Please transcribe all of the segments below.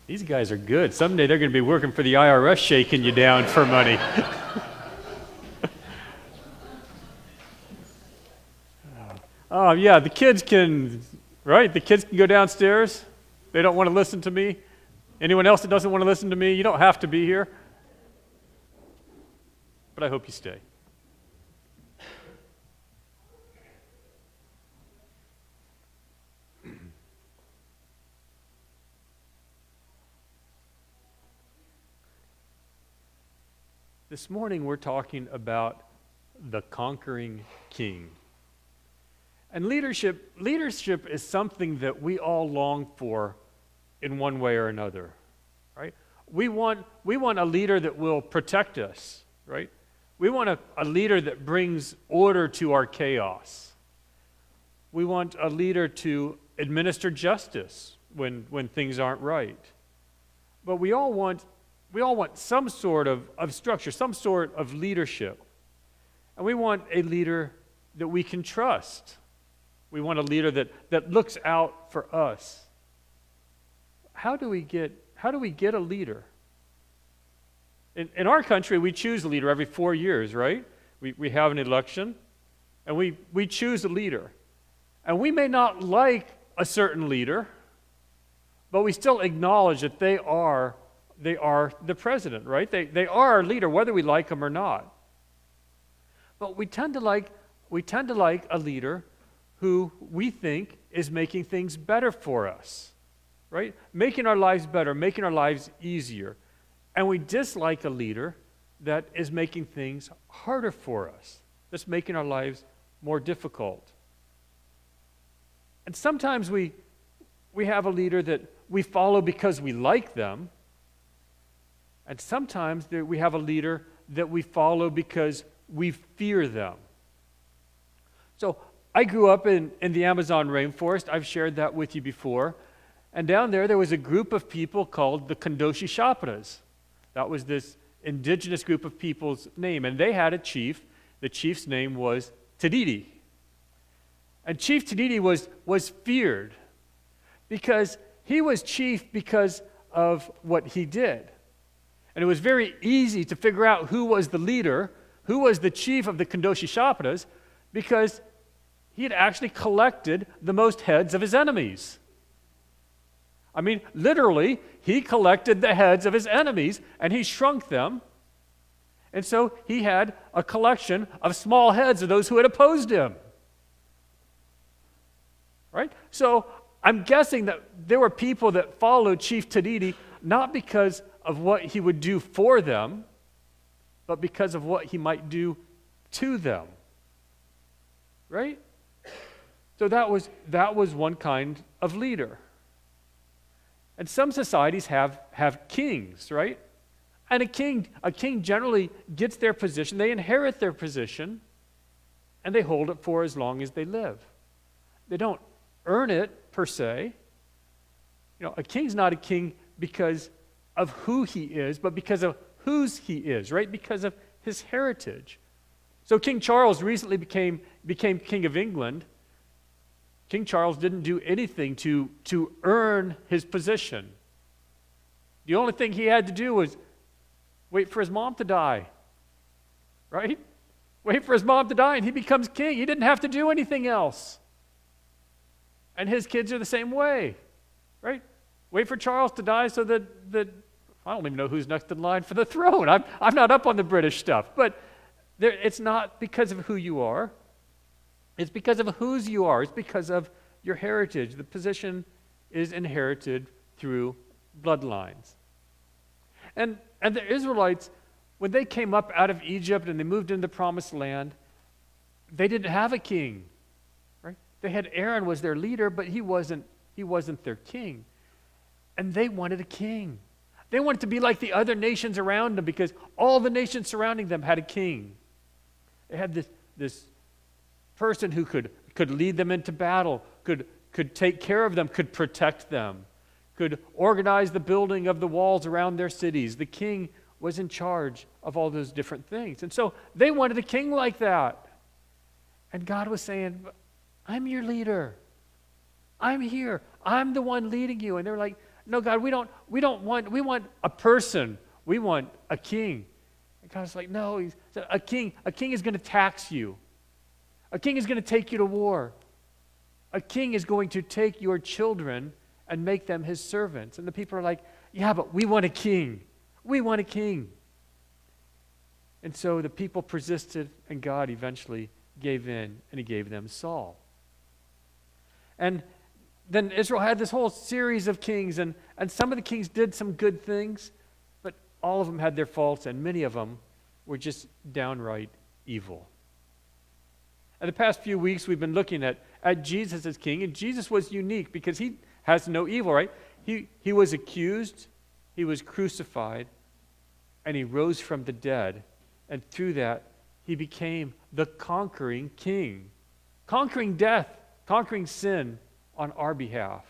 These guys are good. Someday they're going to be working for the IRS shaking you down for money. Oh, yeah, the kids can, right? The kids can go downstairs. They don't want to listen to me. Anyone else that doesn't want to listen to me, you don't have to be here. But I hope you stay. This morning we're talking about the conquering king. And leadership is something that we all long for in one way or another, right? We want a leader that will protect us, right? We want a leader that brings order to our chaos. We want a leader to administer justice when things aren't right. But we all want some sort of structure, some sort of leadership. And we want a leader that we can trust. We want a leader that looks out for us. How do we get a leader? In our country, we choose a leader every 4 years, right? We have an election, and we choose a leader. And we may not like a certain leader, but we still acknowledge that they are the president, right? They are our leader, whether we like them or not. But we tend to like a leader who we think is making things better for us, right? Making our lives better, making our lives easier. And we dislike a leader that is making things harder for us, that's making our lives more difficult. And sometimes we have a leader that we follow because we like them, and sometimes we have a leader that we follow because we fear them. So I grew up in the Amazon rainforest. I've shared that with you before. And down there was a group of people called the Kandoshi Shapras. That was this indigenous group of people's name. And they had a chief. The chief's name was Tadidi. And Chief Tadidi was feared because he was chief because of what he did. And it was very easy to figure out who was the leader, who was the chief of the Kandoshi Shapras, because he had actually collected the most heads of his enemies. I mean, literally, he collected the heads of his enemies, and he shrunk them. And so he had a collection of small heads of those who had opposed him. Right? So I'm guessing that there were people that followed Chief Tadidi not because of what he would do for them, but because of what he might do to them. Right? So that was one kind of leader. And some societies have kings, right? And a king generally gets their position, they inherit their position, and they hold it for as long as they live. They don't earn it per se. You know, a king's not a king because of who he is, but because of whose he is, right? Because of his heritage. So King Charles recently became King of England. King Charles didn't do anything to earn his position. The only thing he had to do was wait for his mom to die, right? Wait for his mom to die and he becomes king. He didn't have to do anything else. And his kids are the same way, right? Wait for Charles to die so that I don't even know who's next in line for the throne. I'm not up on the British stuff, but it's not because of who you are. It's because of whose you are. It's because of your heritage. The position is inherited through bloodlines. And the Israelites, when they came up out of Egypt and they moved into the Promised Land, they didn't have a king, right? They had Aaron was their leader, but he wasn't their king. And they wanted a king. They wanted to be like the other nations around them because all the nations surrounding them had a king. They had this person who could lead them into battle, could take care of them, could protect them, could organize the building of the walls around their cities. The king was in charge of all those different things. And so they wanted a king like that. And God was saying, I'm your leader. I'm here. I'm the one leading you. And they're like, no, God, we want a person. We want a king. And God's like, no, a king is going to tax you. A king is going to take you to war. A king is going to take your children and make them his servants. And the people are like, yeah, but we want a king. We want a king. And so the people persisted, and God eventually gave in, and he gave them Saul. And then Israel had this whole series of kings, and some of the kings did some good things, but all of them had their faults, and many of them were just downright evil. In the past few weeks, we've been looking at Jesus as king, and Jesus was unique because he has no evil, right? He was accused, he was crucified, and he rose from the dead. And through that, he became the conquering king, conquering death, conquering sin on our behalf.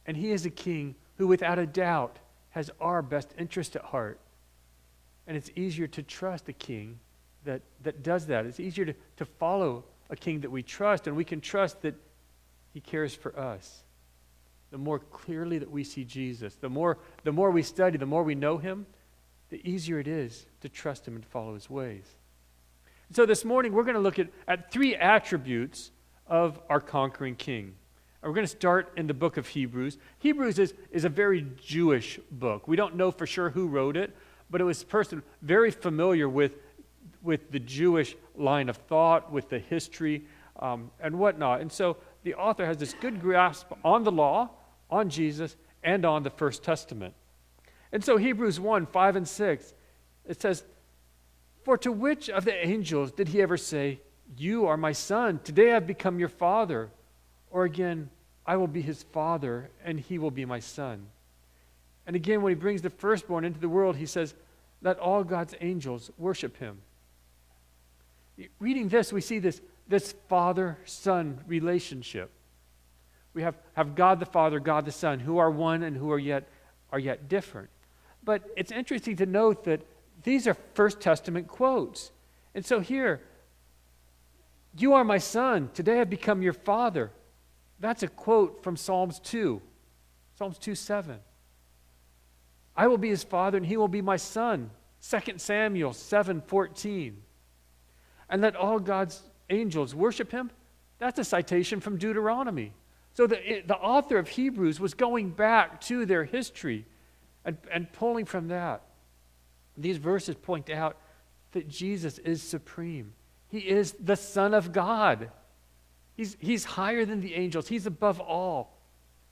And he is a king who, without a doubt, has our best interest at heart. And it's easier to trust a king that does that. It's easier to follow a king that we trust, and we can trust that he cares for us. The more clearly that we see Jesus, the more we study, the more we know him, the easier it is to trust him and follow his ways. So this morning, we're going to look at three attributes of our conquering king. And we're going to start in the book of Hebrews. Hebrews is a very Jewish book. We don't know for sure who wrote it, but it was a person very familiar with the Jewish line of thought, with the history, and whatnot. And so the author has this good grasp on the law, on Jesus, and on the First Testament. And so Hebrews 1, 5 and 6, it says, "For to which of the angels did he ever say, 'You are my son, today I have become your father'? Or again, 'I will be his father, and he will be my son'? And again, when he brings the firstborn into the world, he says, 'Let all God's angels worship him.'" Reading this, we see this father-son relationship. We have God the Father, God the Son, who are one and who are yet different. But it's interesting to note that these are First Testament quotes. And so here, "You are my son, today I've become your father." That's a quote from Psalms 2, Psalms 2:7. "I will be his father and he will be my son," 2 Samuel 7:14. "And let all God's angels worship him." That's a citation from Deuteronomy. So the author of Hebrews was going back to their history and pulling from that. These verses point out that Jesus is supreme. He is the Son of God. He's higher than the angels. He's above all.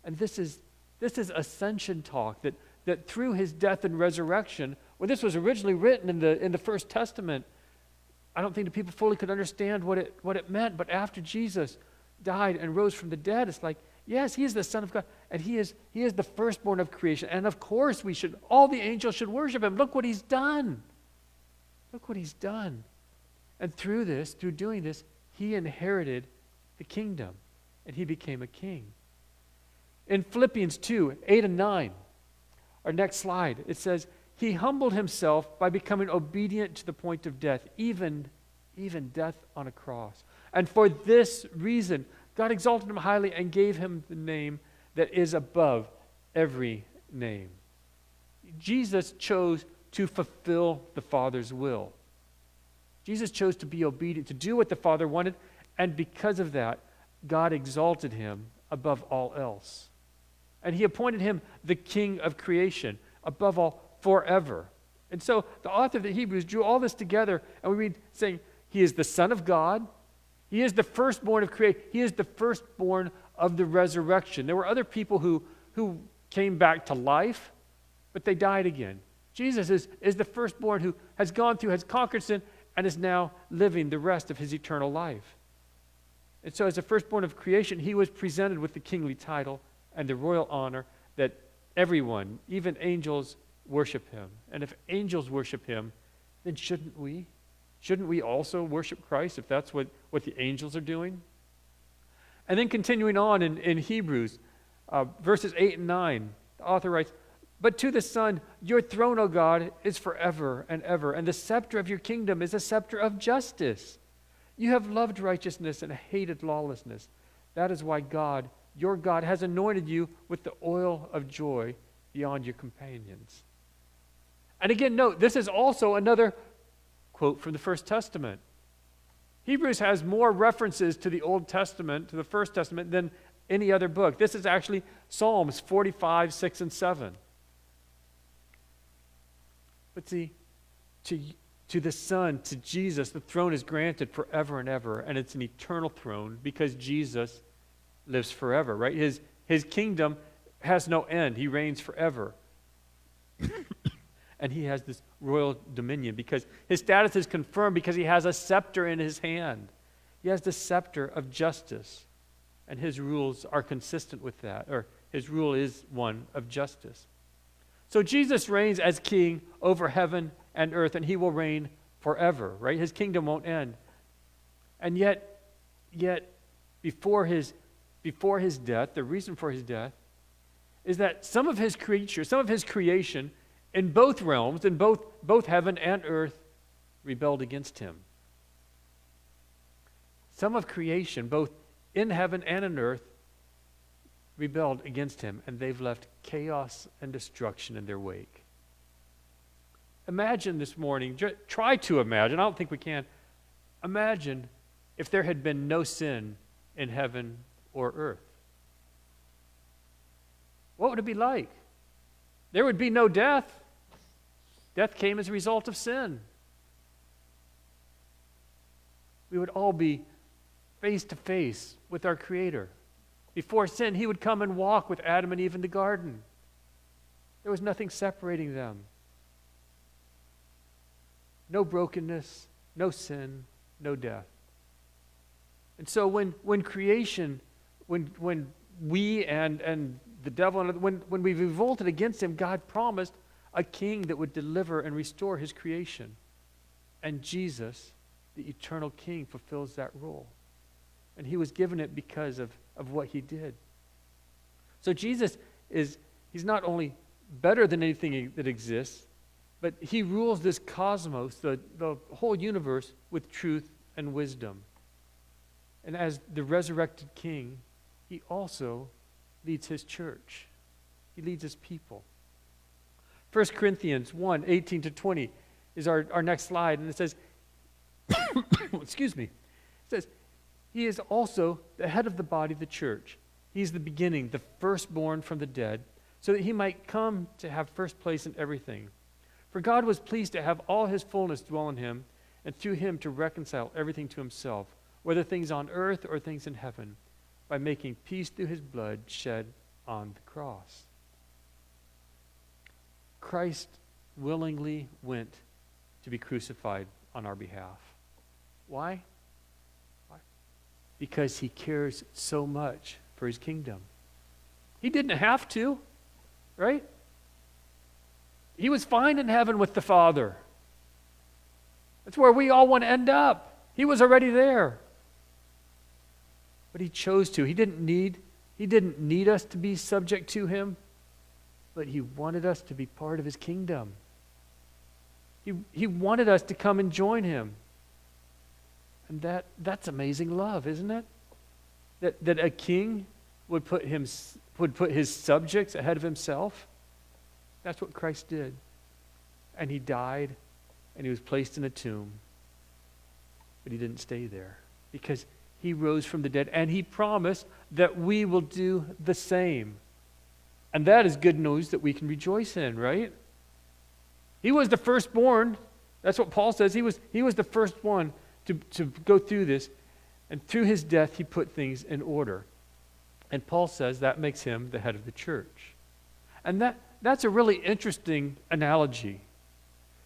And this is ascension talk, that through his death and resurrection, when this was originally written in the First Testament, I don't think the people fully could understand what it meant, but after Jesus died and rose from the dead, it's like, yes, he is the Son of God, and he is the firstborn of creation. And of course all the angels should worship him. Look what he's done. Look what he's done. And through doing this, he inherited the kingdom, and he became a king. In Philippians 2, 8 and 9, our next slide, it says, "He humbled himself by becoming obedient to the point of death, even death on a cross. And for this reason, God exalted him highly and gave him the name that is above every name." Jesus chose to fulfill the Father's will. Jesus chose to be obedient, to do what the Father wanted, and because of that, God exalted him above all else. And he appointed him the King of creation, above all, forever. And so the author of the Hebrews drew all this together, and we read saying, he is the Son of God, he is the firstborn of creation, he is the firstborn of the resurrection. There were other people who came back to life, but they died again. Jesus is the firstborn who has gone through, has conquered sin, and is now living the rest of his eternal life. And so as the firstborn of creation, he was presented with the kingly title and the royal honor that everyone, even angels, worship him. And if angels worship him, then shouldn't we? Shouldn't we also worship Christ if that's what the angels are doing? And then continuing on in Hebrews, verses 8 and 9, the author writes, "But to the Son, your throne, O God, is forever and ever, and the scepter of your kingdom is a scepter of justice. You have loved righteousness and hated lawlessness. That is why God your God has anointed you with the oil of joy beyond your companions. And again, note, this is also another quote from the First Testament. Hebrews has more references to the Old Testament, to the First Testament, than any other book. This is actually Psalms 45, 6, and 7. But see, to the Son, to Jesus, the throne is granted forever and ever, and it's an eternal throne because Jesus lives forever, right? His kingdom has no end. He reigns forever. And he has this royal dominion because his status is confirmed because he has a scepter in his hand. He has the scepter of justice, and his rules are consistent with that, or his rule is one of justice. So Jesus reigns as king over heaven and earth, and he will reign forever, right? His kingdom won't end. And yet before his death, the reason for his death is that some of his creatures, some of his creation in both realms, in both heaven and earth, rebelled against him. Some of creation, both in heaven and in earth, rebelled against him, and they've left chaos and destruction in their wake. Imagine this morning, try to imagine, I don't think we can, imagine if there had been no sin in heaven or earth. What would it be like? There would be no death. Death came as a result of sin. We would all be face to face with our Creator. Before sin, he would come and walk with Adam and Eve in the garden. There was nothing separating them. No brokenness, no sin, no death. And so when creation, when we and the devil, when we revolted against him, God promised a king that would deliver and restore his creation. And Jesus, the eternal king, fulfills that role. And he was given it because of what he did. So Jesus he's not only better than anything that exists, but he rules this cosmos, the whole universe, with truth and wisdom. And as the resurrected king, he also leads his church. He leads his people. 1 Corinthians 1, 18 to 20 is our next slide, and it says, excuse me, it says, he is also the head of the body, the church. He is the beginning, the firstborn from the dead, so that he might come to have first place in everything. For God was pleased to have all his fullness dwell in him, and through him to reconcile everything to himself, whether things on earth or things in heaven, by making peace through his blood shed on the cross. Christ willingly went to be crucified on our behalf. Why? Because he cares so much for his kingdom. He didn't have to, right? He was fine in heaven with the Father. That's where we all want to end up. He was already there. But he chose to. He didn't need us to be subject to him, but he wanted us to be part of his kingdom. He wanted us to come and join him. And that's amazing love, isn't it? That a king would put his subjects ahead of himself. That's what Christ did. And he died, and he was placed in a tomb. But he didn't stay there, because he rose from the dead, and he promised that we will do the same. And that is good news that we can rejoice in, right? He was the firstborn. That's what Paul says. He was the first one to go through this. And through his death, he put things in order. And Paul says that makes him the head of the church. And that's a really interesting analogy.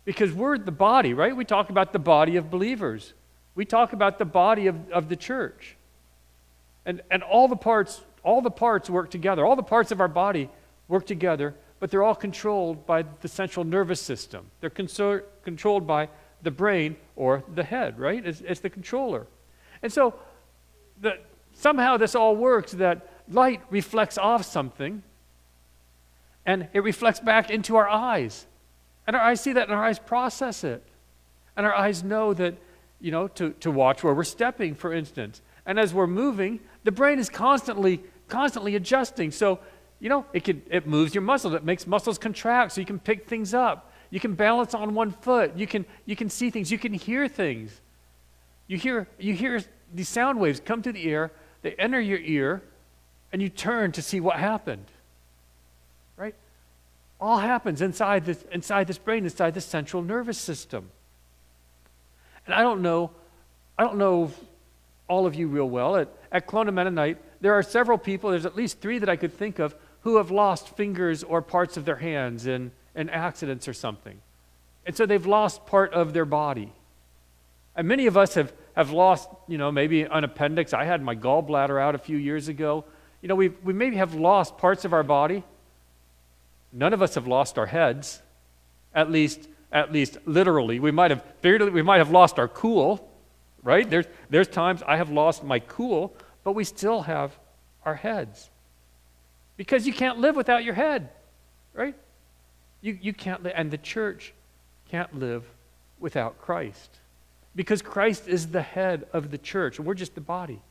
Because we're the body, right? We talk about the body of believers. We talk about the body of the church. And all the parts work together. All the parts of our body work together, but they're all controlled by the central nervous system. They're controlled by the brain or the head, right? It's the controller. And so somehow this all works, that light reflects off something, and it reflects back into our eyes. And our eyes see that, and our eyes process it. And our eyes know that, to watch where we're stepping, for instance. And as we're moving, the brain is constantly constantly adjusting. So, it moves your muscles. It makes muscles contract so you can pick things up. You can balance on one foot. You can see things. You can hear things. You hear these sound waves come through the air, they enter your ear, and you turn to see what happened. Right? All happens inside this brain, inside the central nervous system. And I don't know all of you real well. At Kelowna Mennonite, there are several people, there's at least 3 that I could think of, who have lost fingers or parts of their hands in accidents or something. And so they've lost part of their body. And many of us have lost, maybe an appendix. I had my gallbladder out a few years ago. We maybe have lost parts of our body. None of us have lost our heads, at least literally. We might have figuratively, we might have lost our cool, right? There's times I have lost my cool, but we still have our heads. Because you can't live without your head, right? You can't live, and the church can't live without Christ. Because Christ is the head of the church, and we're just the body.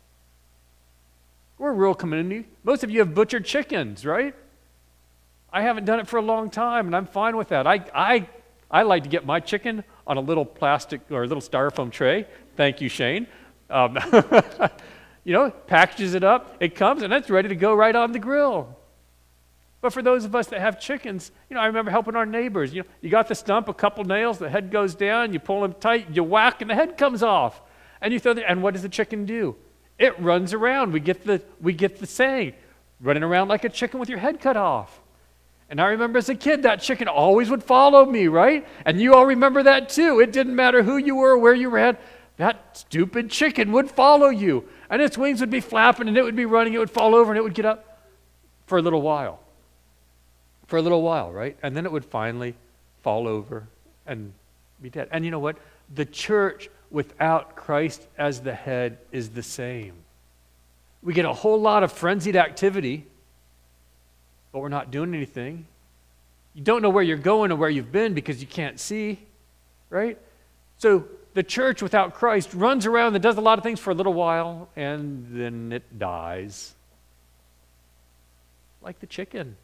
We're a rural community. Most of you have butchered chickens, right? I haven't done it for a long time, and I'm fine with that. I like to get my chicken on a little plastic or a little styrofoam tray. Thank you, Shane. Packages it up, it comes, and it's ready to go right on the grill. But for those of us that have chickens, I remember helping our neighbors. You got the stump, a couple nails, the head goes down, you pull them tight, you whack, and the head comes off. And you throw and what does the chicken do? It runs around. We get the saying, running around like a chicken with your head cut off. And I remember as a kid, that chicken always would follow me, right? And you all remember that too. It didn't matter who you were or where you were at. That stupid chicken would follow you. And its wings would be flapping, and it would be running, it would fall over, and it would get up for a little while. For a little while, right? And then it would finally fall over and be dead. And you know what? The church without Christ as the head is the same. We get a whole lot of frenzied activity, but we're not doing anything. You don't know where you're going or where you've been because you can't see, right? So the church without Christ runs around and does a lot of things for a little while, and then it dies. Like the chicken.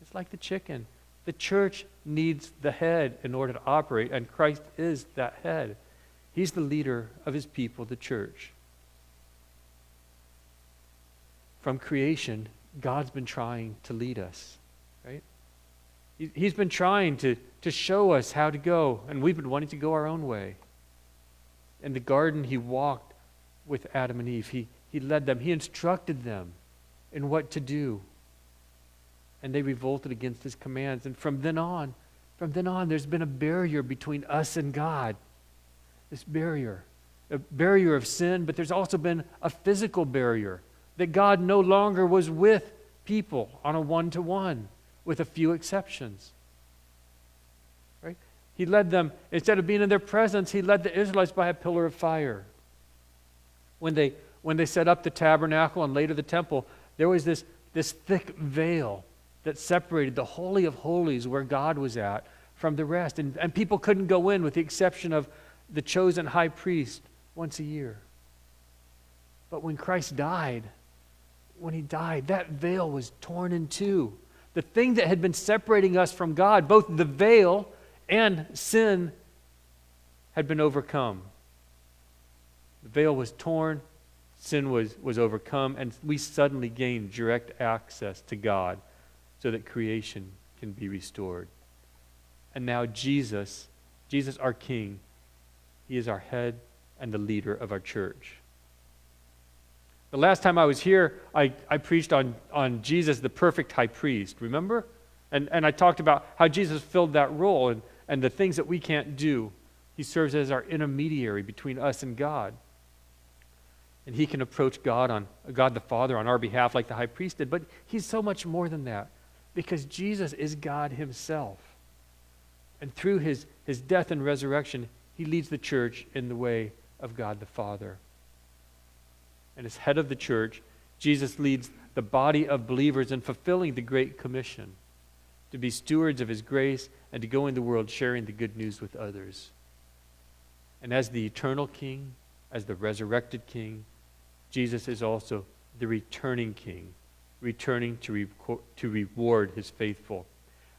It's like the chicken. The church needs the head in order to operate, and Christ is that head. He's the leader of his people, the church. From creation, God's been trying to lead us, right? He's been trying to show us how to go, and we've been wanting to go our own way. In the garden, he walked with Adam and Eve. He led them. He instructed them in what to do. And they revolted against his commands. And from then on, there's been a barrier between us and God. This barrier. A barrier of sin, but there's also been a physical barrier. That God no longer was with people on a one-to-one, with a few exceptions. Right? He led them, instead of being in their presence, he led the Israelites by a pillar of fire. When they set up the tabernacle and later the temple, there was this thick veil that separated the Holy of Holies where God was at from the rest. And people couldn't go in with the exception of the chosen high priest once a year. But when Christ died, that veil was torn in two. The thing that had been separating us from God, both the veil and sin, had been overcome. The veil was torn, sin was overcome, and we suddenly gained direct access to God so that creation can be restored. And now Jesus our King, he is our head and the leader of our church. The last time I was here, I preached on Jesus, the perfect high priest, remember? And I talked about how Jesus filled that role and the things that we can't do. He serves as our intermediary between us and God. And he can approach God the Father on our behalf like the high priest did. But he's so much more than that, because Jesus is God himself. And through his death and resurrection, he leads the church in the way of God the Father. And as head of the church, Jesus leads the body of believers in fulfilling the Great Commission, to be stewards of his grace and to go in the world sharing the good news with others. And as the eternal King, as the resurrected King, Jesus is also the returning king, returning to reward his faithful.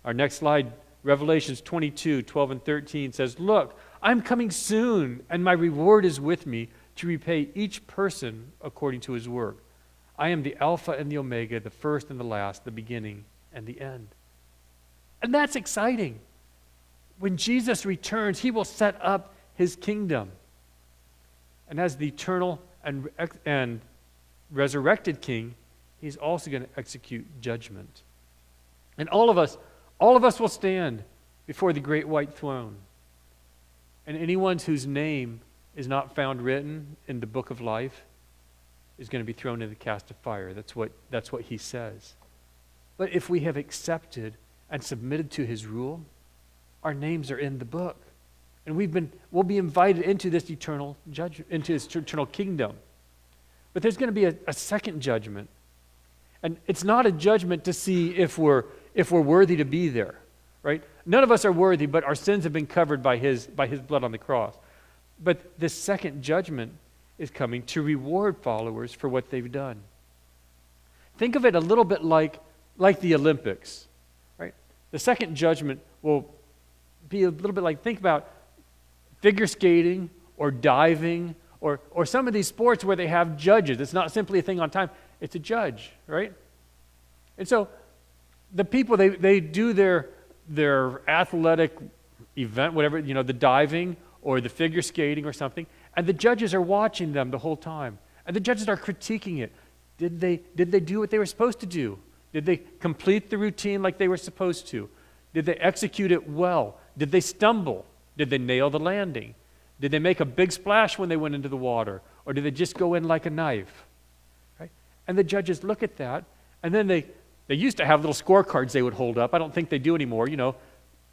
Our next slide, Revelations 22:12 and 13 says, "Look, I'm coming soon, and my reward is with me to repay each person according to his work. I am the Alpha and the Omega, the first and the last, the beginning and the end." And that's exciting. When Jesus returns, he will set up his kingdom. And as the eternal and resurrected king, he's also going to execute judgment. And all of us will stand before the great white throne. And anyone whose name is not found written in the book of life is going to be thrown into the cast of fire. That's what he says. But if we have accepted and submitted to his rule, our names are in the book. And we'll be invited into this eternal judgment, into his eternal kingdom. But there's going to be a second judgment. And it's not a judgment to see if we're worthy to be there, right? None of us are worthy, but our sins have been covered by his blood on the cross. But this second judgment is coming to reward followers for what they've done. Think of it a little bit like the Olympics, right? The second judgment will be a little bit like, think about figure skating or diving or some of these sports where they have judges. It's not simply a thing on time. It's a judge, right? And so the people, they do their athletic event, whatever, the diving or the figure skating or something, and the judges are watching them the whole time. And the judges are critiquing it. Did they do what they were supposed to do? Did they complete the routine like they were supposed to? Did they execute it well? Did they stumble? Did they nail the landing? Did they make a big splash when they went into the water? Or did they just go in like a knife? Right? And the judges look at that, and then they used to have little scorecards they would hold up. I don't think they do anymore.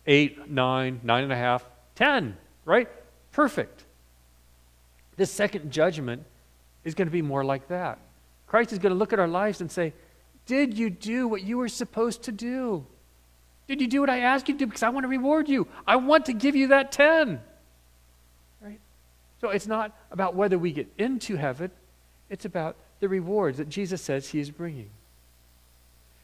8, 9, 9.5, 10, right? Perfect. This second judgment is going to be more like that. Christ is going to look at our lives and say, did you do what you were supposed to do? Did you do what I asked you to do? Because I want to reward you. I want to give you that 10. Right? So it's not about whether we get into heaven. It's about the rewards that Jesus says he is bringing.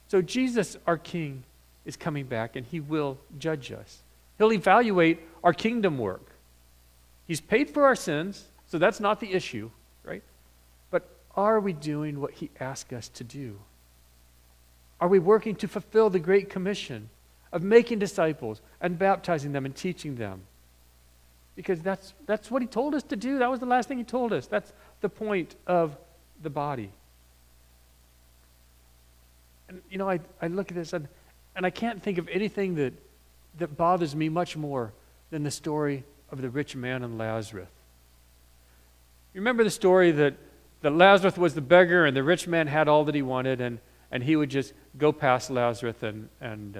So Jesus, our King, is coming back, and he will judge us. He'll evaluate our kingdom work. He's paid for our sins, so that's not the issue, right? But are we doing what he asked us to do? Are we working to fulfill the Great Commission of making disciples and baptizing them and teaching them? Because that's what he told us to do. That was the last thing he told us. That's the point of the body. And I look at this and I can't think of anything that bothers me much more than the story of the rich man and Lazarus. You remember the story that Lazarus was the beggar and the rich man had all that he wanted, and he would just go past Lazarus, and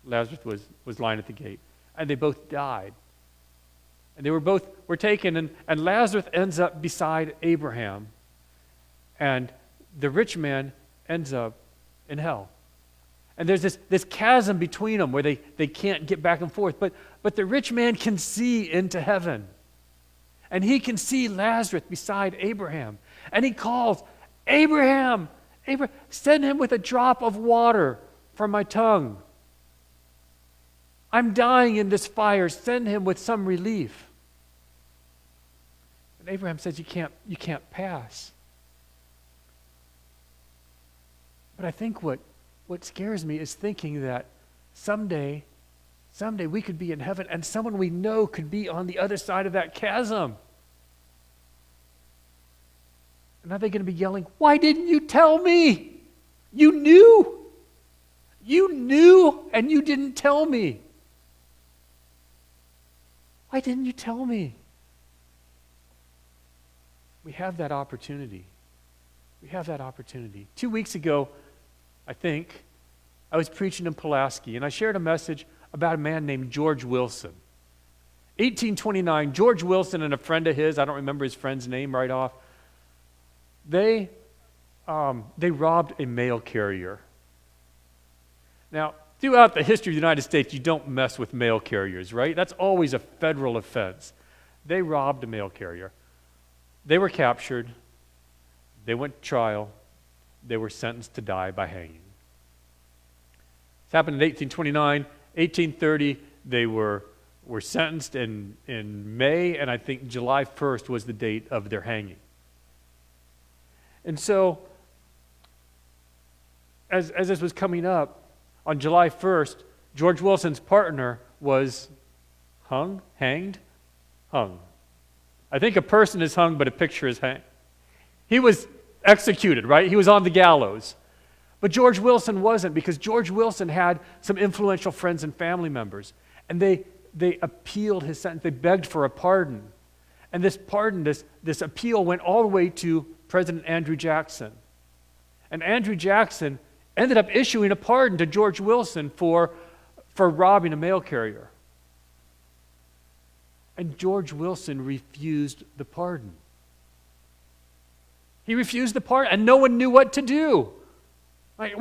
Lazarus was lying at the gate. And they both died. And they were taken, and Lazarus ends up beside Abraham. And the rich man ends up in hell. And there's this chasm between them where they can't get back and forth. But the rich man can see into heaven. And he can see Lazarus beside Abraham. And he calls, Abraham, send him with a drop of water from my tongue. I'm dying in this fire. Send him with some relief. And Abraham says, you can't pass. But I think what scares me is thinking that someday we could be in heaven and someone we know could be on the other side of that chasm. And are they going to be yelling, why didn't you tell me? You knew. You knew and you didn't tell me. Why didn't you tell me? We have that opportunity. We have that opportunity. 2 weeks ago, I think, I was preaching in Pulaski, and I shared a message about a man named George Wilson. 1829, George Wilson and a friend of his, I don't remember his friend's name right off, they robbed a mail carrier. Now, throughout the history of the United States, you don't mess with mail carriers, right? That's always a federal offense. They robbed a mail carrier. They were captured. They went to trial. they were sentenced to die by hanging. This happened in 1829. 1830, they were sentenced in May, and I think July 1st was the date of their hanging. And so, as this was coming up, on July 1st, George Wilson's partner was hanged. I think a person is hung, but a picture is hanged. He was executed, right? He was on the gallows. But George Wilson wasn't, because George Wilson had some influential friends and family members. And they appealed his sentence. They begged for a pardon. And this pardon, this appeal went all the way to President Andrew Jackson. And Andrew Jackson ended up issuing a pardon to George Wilson for robbing a mail carrier. And George Wilson refused the pardon. He refused the pardon, and no one knew what to do. Like,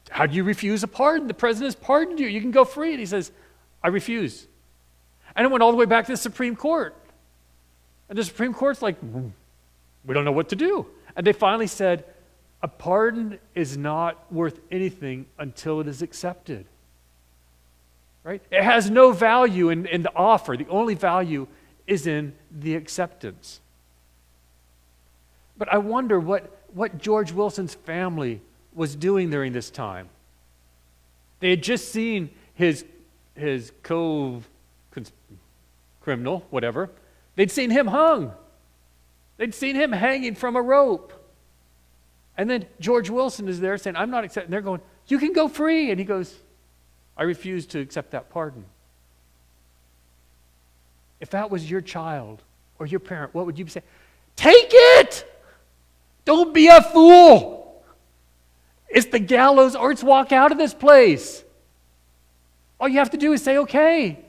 how do you refuse a pardon? The president has pardoned you. You can go free. And he says, I refuse. And it went all the way back to the Supreme Court. And the Supreme Court's like, we don't know what to do. And they finally said, a pardon is not worth anything until it is accepted. Right? It has no value in the offer. The only value is in the acceptance. But I wonder what George Wilson's family was doing during this time. They had just seen his criminal, whatever. They'd seen him hung. They'd seen him hanging from a rope. And then George Wilson is there saying, I'm not accepting. They're going, you can go free. And he goes, I refuse to accept that pardon. If that was your child or your parent, what would you say? Take it! Don't be a fool! It's the gallows or it's walk out of this place. All you have to do is say, okay,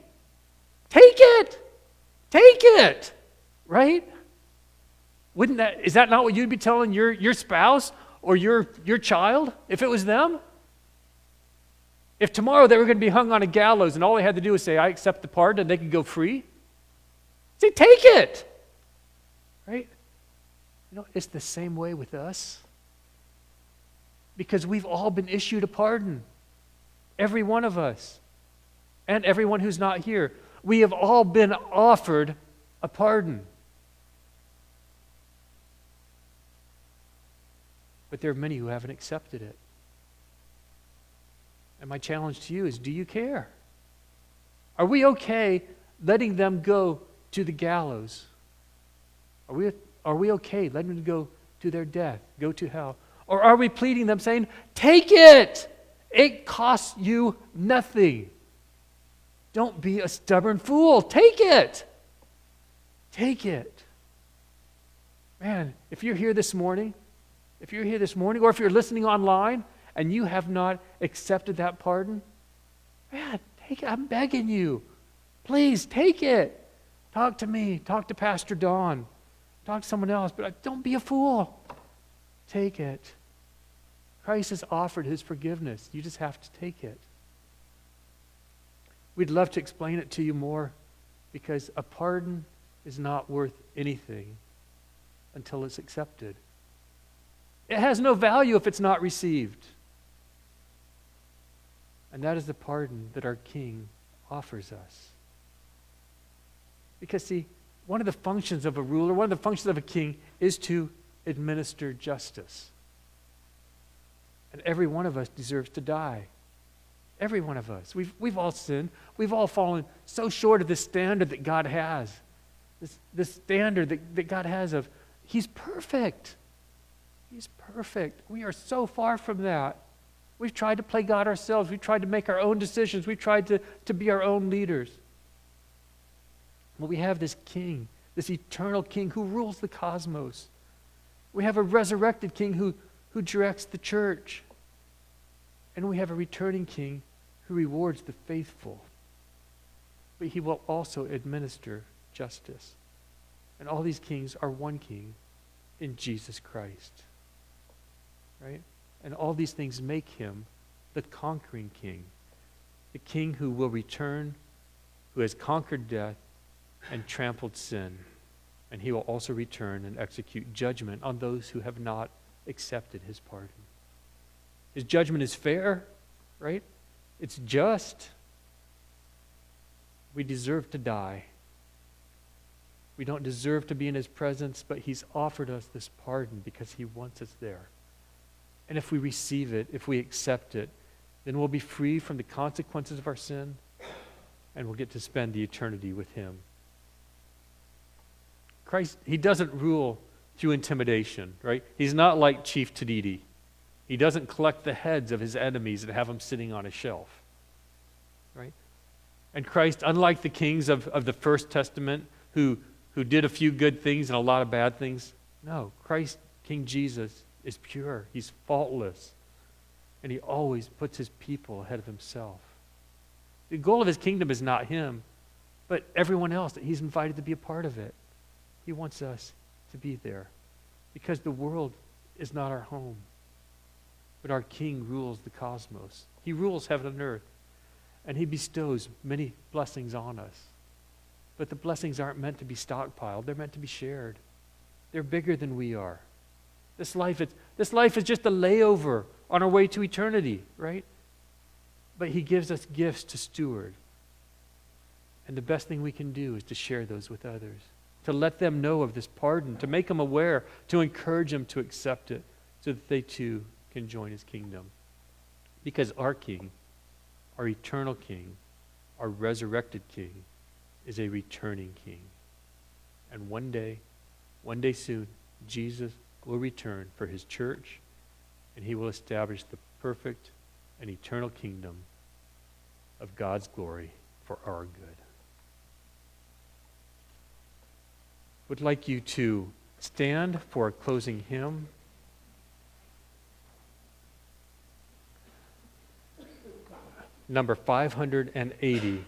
take it! Take it! Right? Is that not what you'd be telling your spouse or your child if it was them? If tomorrow they were going to be hung on a gallows and all they had to do was say, I accept the pardon, and they could go free, say, take it! Right? You know, it's the same way with us. Because we've all been issued a pardon. Every one of us. And everyone who's not here. We have all been offered a pardon. But there are many who haven't accepted it. And my challenge to you is, do you care? Are we okay letting them go to the gallows? Are we okay letting them go to their death, go to hell? Or are we pleading them saying, take it! It costs you nothing. Don't be a stubborn fool. Take it! Take it. Man, if you're here this morning, or if you're listening online, and you have not accepted that pardon, man, take it. I'm begging you. Please, take it. Talk to me. Talk to Pastor Don. Talk to someone else. But don't be a fool. Take it. Christ has offered his forgiveness. You just have to take it. We'd love to explain it to you more, because a pardon is not worth anything until it's accepted. It has no value if it's not received. And that is the pardon that our King offers us. Because, see, one of the functions of a ruler, one of the functions of a king is to administer justice. And every one of us deserves to die. Every one of us. We've all sinned. We've all fallen so short of the standard that God has. This standard that God has of, he's perfect. He's perfect. We are so far from that. We've tried to play God ourselves. We've tried to make our own decisions. We've tried to be our own leaders. But we have this king, this eternal king who rules the cosmos. We have a resurrected king who directs the church. And we have a returning king who rewards the faithful. But he will also administer justice. And all these kings are one king in Jesus Christ. Right? And all these things make him the conquering king. The king who will return, who has conquered death and trampled sin. And he will also return and execute judgment on those who have not accepted his pardon. His judgment is fair, right? It's just. We deserve to die. We don't deserve to be in his presence, but he's offered us this pardon because he wants us there. And if we receive it, if we accept it, then we'll be free from the consequences of our sin, and we'll get to spend the eternity with him. Christ, he doesn't rule through intimidation, right? He's not like Chief Tadidi. He doesn't collect the heads of his enemies and have them sitting on a shelf, right? And Christ, unlike the kings of the First Testament who did a few good things and a lot of bad things, no, Christ, King Jesus, is pure. He's faultless. And he always puts his people ahead of himself. The goal of his kingdom is not him, but everyone else that he's invited to be a part of it. He wants us to be there because the world is not our home, but our King rules the cosmos. He rules heaven and earth, and he bestows many blessings on us. But the blessings aren't meant to be stockpiled. They're meant to be shared. They're bigger than we are. This life is just a layover on our way to eternity, right? But he gives us gifts to steward. And the best thing we can do is to share those with others, to let them know of this pardon, to make them aware, to encourage them to accept it so that they too can join his kingdom. Because our King, our eternal King, our resurrected King, is a returning King. And one day soon, Jesus will return for his church, and he will establish the perfect and eternal kingdom of God's glory for our good. Would like you to stand for a closing hymn. Number 580.